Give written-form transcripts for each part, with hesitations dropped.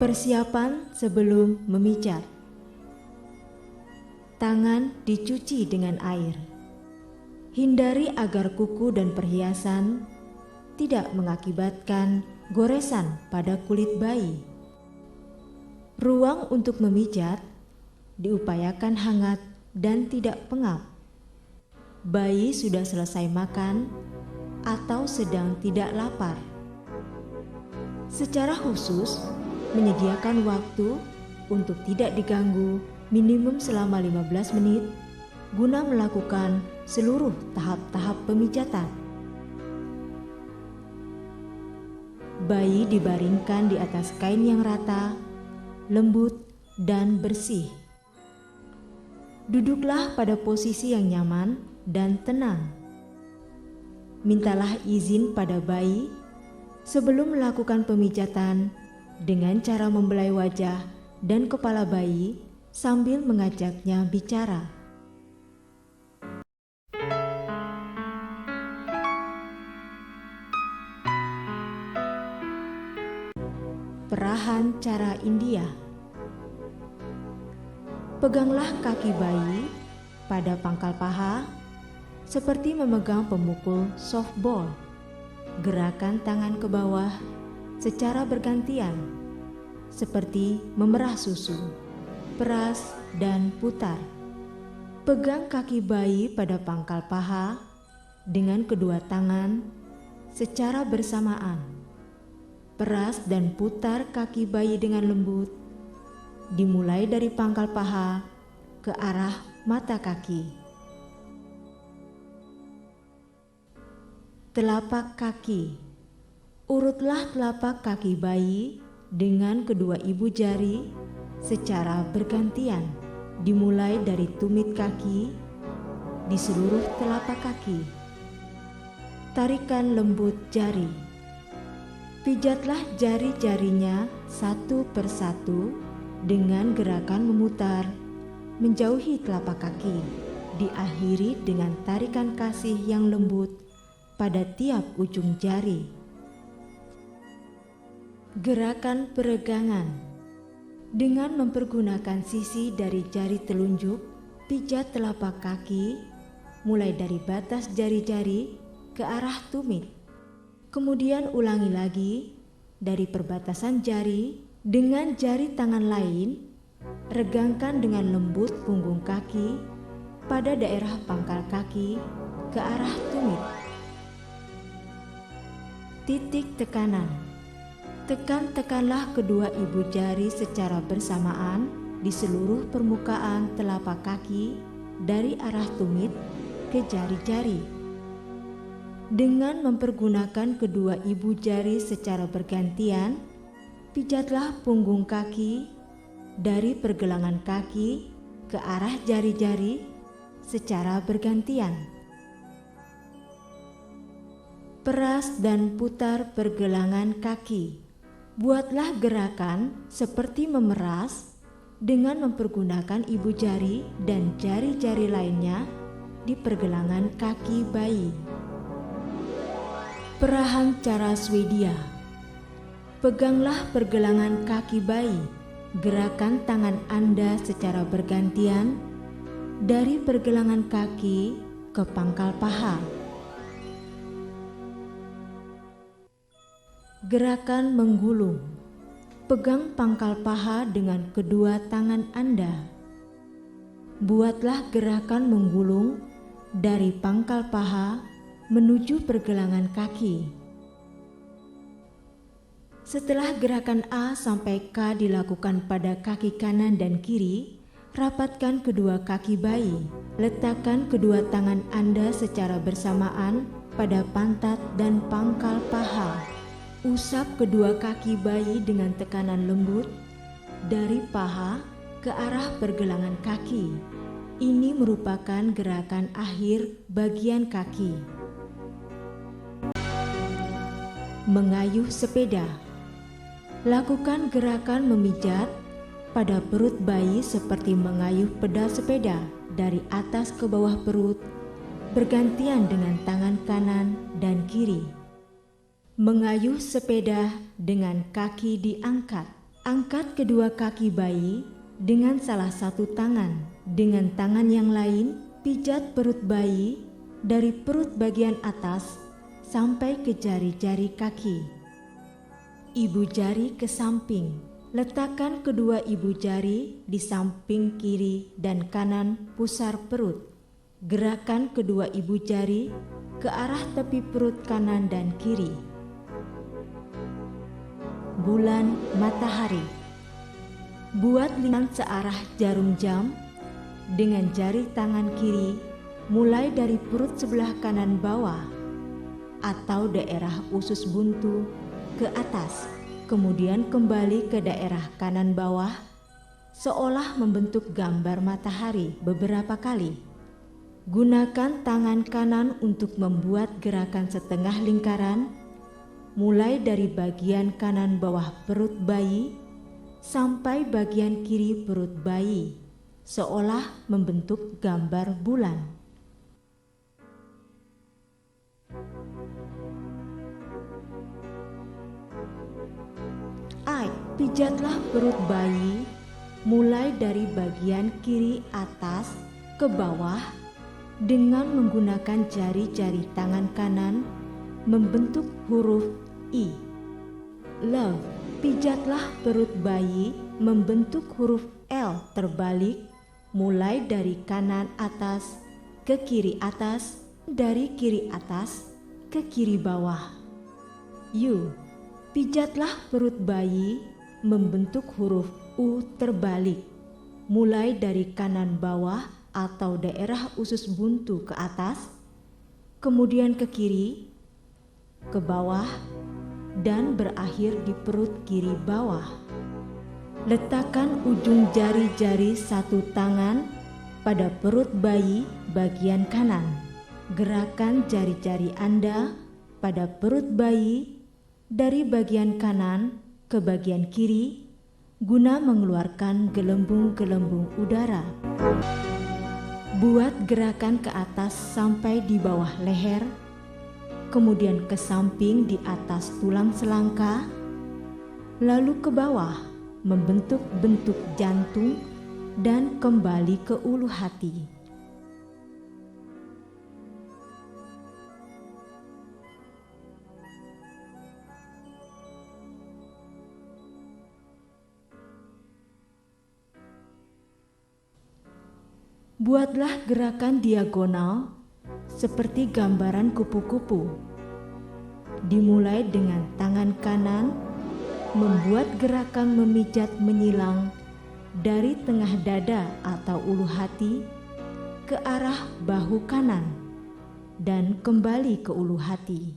Persiapan sebelum memijat. Tangan dicuci dengan air. Hindari agar kuku dan perhiasan tidak mengakibatkan goresan pada kulit bayi. Ruang untuk memijat diupayakan hangat dan tidak pengap. Bayi sudah selesai makan atau sedang tidak lapar. Secara khusus, menyediakan waktu untuk tidak diganggu minimum selama 15 menit guna melakukan seluruh tahap-tahap pemijatan. Bayi dibaringkan di atas kain yang rata, lembut, dan bersih. Duduklah pada posisi yang nyaman dan tenang. Mintalah izin pada bayi sebelum melakukan pemijatan dengan cara membelai wajah dan kepala bayi sambil mengajaknya bicara. Perahan cara India. Peganglah kaki bayi pada pangkal paha seperti memegang pemukul softball. Gerakan tangan ke bawah secara bergantian, seperti memerah susu, peras, dan putar. Pegang kaki bayi pada pangkal paha dengan kedua tangan secara bersamaan. Peras dan putar kaki bayi dengan lembut, dimulai dari pangkal paha ke arah mata kaki. Telapak kaki. Urutlah telapak kaki bayi dengan kedua ibu jari secara bergantian, dimulai dari tumit kaki di seluruh telapak kaki. Tarikan lembut jari. Pijatlah jari-jarinya satu persatu dengan gerakan memutar menjauhi telapak kaki, diakhiri dengan tarikan kasih yang lembut pada tiap ujung jari. Gerakan peregangan. Dengan mempergunakan sisi dari jari telunjuk, pijat telapak kaki mulai dari batas jari-jari ke arah tumit. Kemudian ulangi lagi dari perbatasan jari dengan jari tangan lain. Regangkan dengan lembut punggung kaki pada daerah pangkal kaki ke arah tumit. Titik tekanan. Tekan-tekanlah kedua ibu jari secara bersamaan di seluruh permukaan telapak kaki dari arah tumit ke jari-jari. Dengan mempergunakan kedua ibu jari secara bergantian, pijatlah punggung kaki dari pergelangan kaki ke arah jari-jari secara bergantian. Peras dan putar pergelangan kaki. Buatlah gerakan seperti memeras dengan mempergunakan ibu jari dan jari-jari lainnya di pergelangan kaki bayi. Perahan cara Swedia. Peganglah pergelangan kaki bayi. Gerakan tangan Anda secara bergantian dari pergelangan kaki ke pangkal paha. Gerakan menggulung. Pegang pangkal paha dengan kedua tangan Anda. Buatlah gerakan menggulung dari pangkal paha menuju pergelangan kaki. Setelah gerakan A sampai K dilakukan pada kaki kanan dan kiri, rapatkan kedua kaki bayi. Letakkan kedua tangan Anda secara bersamaan pada pantat dan pangkal paha. Usap kedua kaki bayi dengan tekanan lembut dari paha ke arah pergelangan kaki. Ini merupakan gerakan akhir bagian kaki. Mengayuh sepeda. Lakukan gerakan memijat pada perut bayi seperti mengayuh pedal sepeda dari atas ke bawah perut, bergantian dengan tangan kanan dan kiri. Mengayuh sepeda dengan kaki diangkat. Angkat kedua kaki bayi dengan salah satu tangan. Dengan tangan yang lain, pijat perut bayi dari perut bagian atas sampai ke jari-jari kaki. Ibu jari ke samping. Letakkan kedua ibu jari di samping kiri dan kanan pusar perut. Gerakan kedua ibu jari ke arah tepi perut kanan dan kiri. Bulan matahari. Buat lingkaran searah jarum jam dengan jari tangan kiri mulai dari perut sebelah kanan bawah atau daerah usus buntu ke atas, kemudian kembali ke daerah kanan bawah seolah membentuk gambar matahari beberapa kali. Gunakan tangan kanan untuk membuat gerakan setengah lingkaran mulai dari bagian kanan bawah perut bayi sampai bagian kiri perut bayi, seolah membentuk gambar bulan. Pijatlah perut bayi mulai dari bagian kiri atas ke bawah dengan menggunakan jari-jari tangan kanan membentuk huruf I. Love. Pijatlah perut bayi membentuk huruf L terbalik mulai dari kanan atas ke kiri atas, dari kiri atas ke kiri bawah. U. Pijatlah perut bayi membentuk huruf U terbalik mulai dari kanan bawah atau daerah usus buntu ke atas, kemudian ke kiri, ke bawah, dan berakhir di perut kiri bawah. Letakkan ujung jari-jari satu tangan pada perut bayi bagian kanan. Gerakan jari-jari Anda pada perut bayi dari bagian kanan ke bagian kiri guna mengeluarkan gelembung-gelembung udara. Buat gerakan ke atas sampai di bawah leher, kemudian ke samping di atas tulang selangka, lalu ke bawah membentuk bentuk jantung dan kembali ke ulu hati. Buatlah gerakan diagonal seperti gambaran kupu-kupu. Dimulai dengan tangan kanan, membuat gerakan memijat menyilang dari tengah dada atau ulu hati ke arah bahu kanan dan kembali ke ulu hati.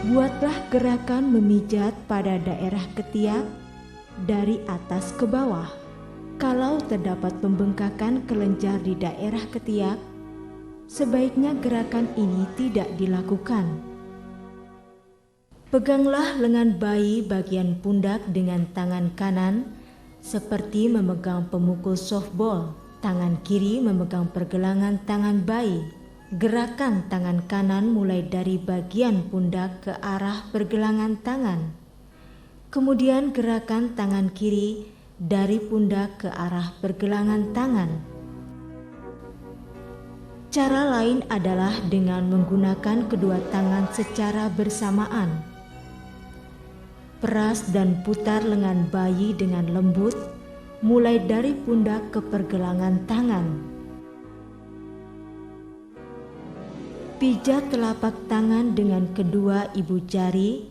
Buatlah gerakan memijat pada daerah ketiak dari atas ke bawah. Kalau terdapat pembengkakan kelenjar di daerah ketiak, sebaiknya gerakan ini tidak dilakukan. Peganglah lengan bayi bagian pundak dengan tangan kanan seperti memegang pemukul softball. Tangan kiri memegang pergelangan tangan bayi. Gerakan tangan kanan mulai dari bagian pundak ke arah pergelangan tangan. Kemudian gerakan tangan kiri dari pundak ke arah pergelangan tangan. Cara lain adalah dengan menggunakan kedua tangan secara bersamaan. Peras dan putar lengan bayi dengan lembut, mulai dari pundak ke pergelangan tangan. Pijat telapak tangan dengan kedua ibu jari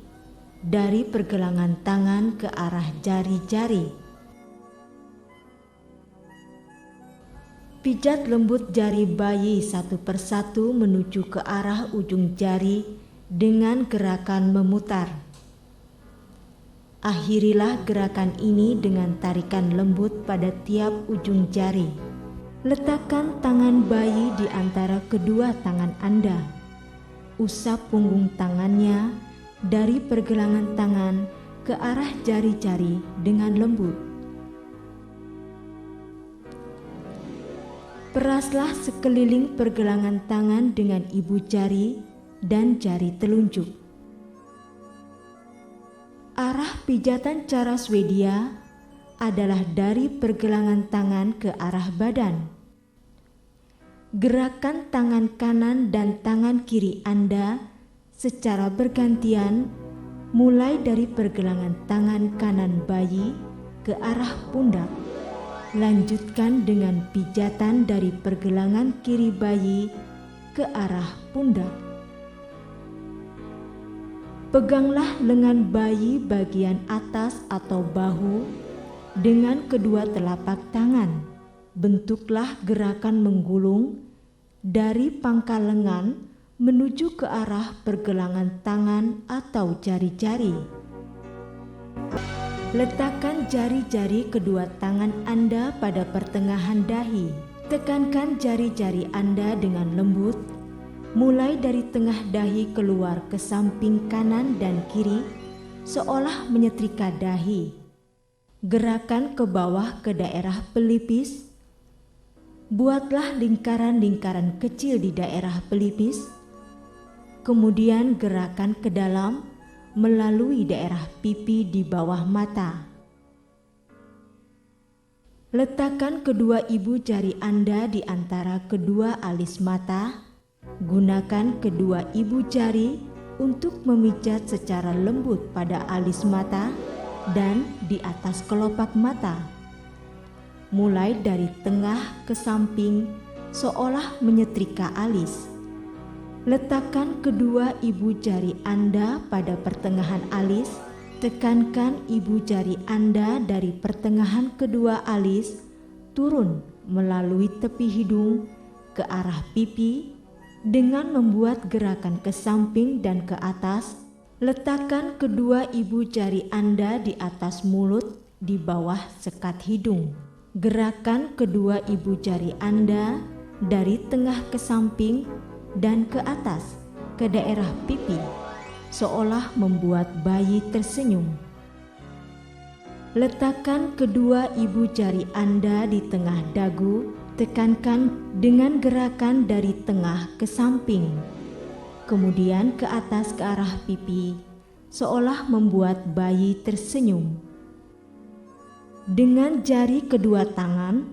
dari pergelangan tangan ke arah jari-jari. Pijat lembut jari bayi satu persatu menuju ke arah ujung jari dengan gerakan memutar. Akhirilah gerakan ini dengan tarikan lembut pada tiap ujung jari. Letakkan tangan bayi di antara kedua tangan Anda. Usap punggung tangannya dari pergelangan tangan ke arah jari-jari dengan lembut. Peraslah sekeliling pergelangan tangan dengan ibu jari dan jari telunjuk. Arah pijatan cara Swedia adalah dari pergelangan tangan ke arah badan. Gerakan tangan kanan dan tangan kiri Anda secara bergantian mulai dari pergelangan tangan kanan bayi ke arah pundak. Lanjutkan dengan pijatan dari pergelangan kiri bayi ke arah pundak. Peganglah lengan bayi bagian atas atau bahu dengan kedua telapak tangan. Bentuklah gerakan menggulung dari pangkal lengan menuju ke arah pergelangan tangan atau jari-jari. Letakkan jari-jari kedua tangan Anda pada pertengahan dahi. Tekankan jari-jari Anda dengan lembut, mulai dari tengah dahi keluar ke samping kanan dan kiri, seolah menyetrika dahi. Gerakan ke bawah ke daerah pelipis. Buatlah lingkaran-lingkaran kecil di daerah pelipis. Kemudian gerakan ke dalam melalui daerah pipi di bawah mata. Letakkan kedua ibu jari Anda di antara kedua alis mata. Gunakan kedua ibu jari untuk memijat secara lembut pada alis mata dan di atas kelopak mata. Mulai dari tengah ke samping seolah menyetrika alis. Letakkan kedua ibu jari Anda pada pertengahan alis. Tekankan ibu jari Anda dari pertengahan kedua alis turun melalui tepi hidung ke arah pipi dengan membuat gerakan ke samping dan ke atas. Letakkan kedua ibu jari Anda di atas mulut di bawah sekat hidung. Gerakan kedua ibu jari Anda dari tengah ke samping dan ke atas ke daerah pipi, seolah membuat bayi tersenyum. Letakkan kedua ibu jari Anda di tengah dagu. Tekankan dengan gerakan dari tengah ke samping, kemudian ke atas ke arah pipi, seolah membuat bayi tersenyum. Dengan jari kedua tangan,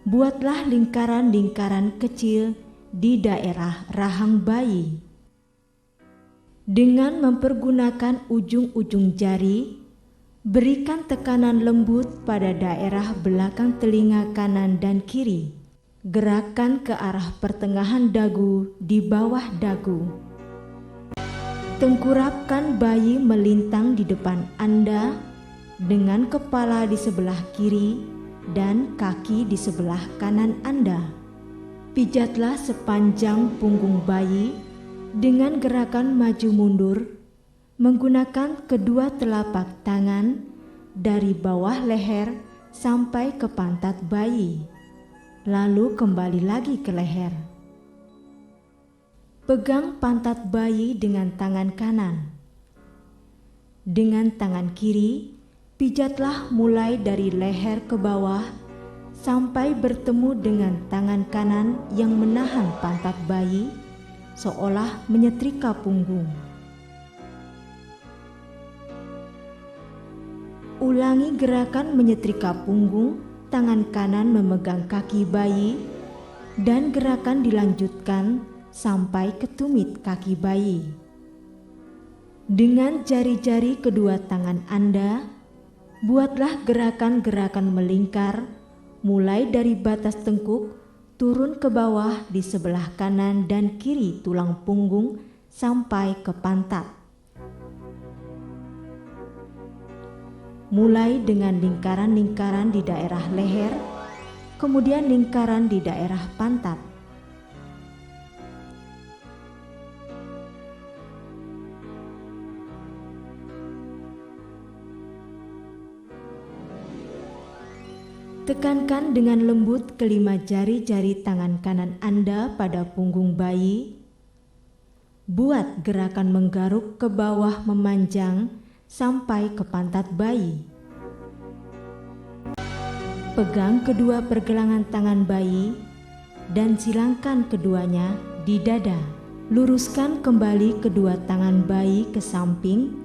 buatlah lingkaran-lingkaran kecil di daerah rahang bayi. Dengan mempergunakan ujung-ujung jari, berikan tekanan lembut pada daerah belakang telinga kanan dan kiri. Gerakan ke arah pertengahan dagu di bawah dagu. Tengkurapkan bayi melintang di depan Anda dengan kepala di sebelah kiri dan kaki di sebelah kanan Anda. Pijatlah sepanjang punggung bayi dengan gerakan maju mundur menggunakan kedua telapak tangan dari bawah leher sampai ke pantat bayi, lalu kembali lagi ke leher. Pegang pantat bayi dengan tangan kanan. Dengan tangan kiri, pijatlah mulai dari leher ke bawah sampai bertemu dengan tangan kanan yang menahan pantat bayi, seolah menyetrika punggung. Ulangi gerakan menyetrika punggung, tangan kanan memegang kaki bayi, dan gerakan dilanjutkan sampai ke tumit kaki bayi. Dengan jari-jari kedua tangan Anda, buatlah gerakan-gerakan melingkar mulai dari batas tengkuk turun ke bawah di sebelah kanan dan kiri tulang punggung sampai ke pantat. Mulai dengan lingkaran-lingkaran di daerah leher, kemudian lingkaran di daerah pantat. Tekankan dengan lembut kelima jari-jari tangan kanan Anda pada punggung bayi. Buat gerakan menggaruk ke bawah memanjang sampai ke pantat bayi. Pegang kedua pergelangan tangan bayi dan silangkan keduanya di dada. Luruskan kembali kedua tangan bayi ke samping.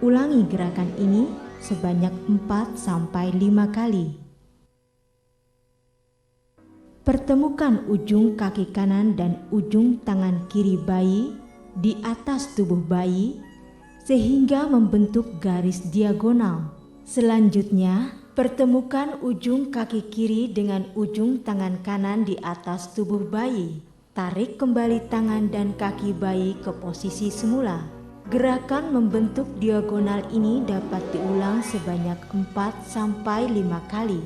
Ulangi gerakan ini sebanyak 4-5 kali. Pertemukan ujung kaki kanan dan ujung tangan kiri bayi di atas tubuh bayi sehingga membentuk garis diagonal. Selanjutnya, pertemukan ujung kaki kiri dengan ujung tangan kanan di atas tubuh bayi. Tarik kembali tangan dan kaki bayi ke posisi semula. Gerakan membentuk diagonal ini dapat diulang sebanyak 4-5 kali.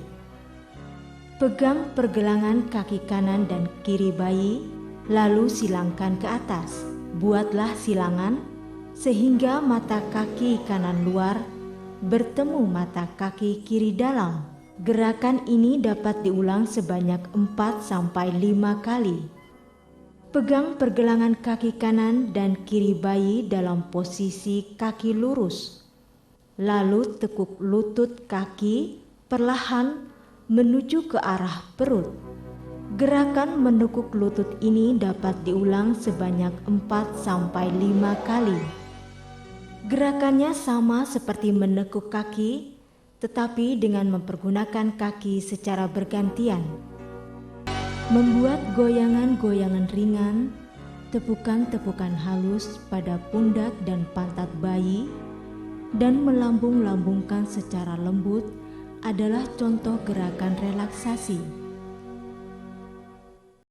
Pegang pergelangan kaki kanan dan kiri bayi, lalu silangkan ke atas. Buatlah silangan sehingga mata kaki kanan luar bertemu mata kaki kiri dalam. Gerakan ini dapat diulang sebanyak 4-5 kali. Pegang pergelangan kaki kanan dan kiri bayi dalam posisi kaki lurus. Lalu tekuk lutut kaki perlahan menuju ke arah perut. Gerakan menekuk lutut ini dapat diulang sebanyak 4-5 kali. Gerakannya sama seperti menekuk kaki, tetapi dengan mempergunakan kaki secara bergantian. Membuat goyangan-goyangan ringan, tepukan-tepukan halus pada pundak dan pantat bayi, dan melambung-lambungkan secara lembut adalah contoh gerakan relaksasi.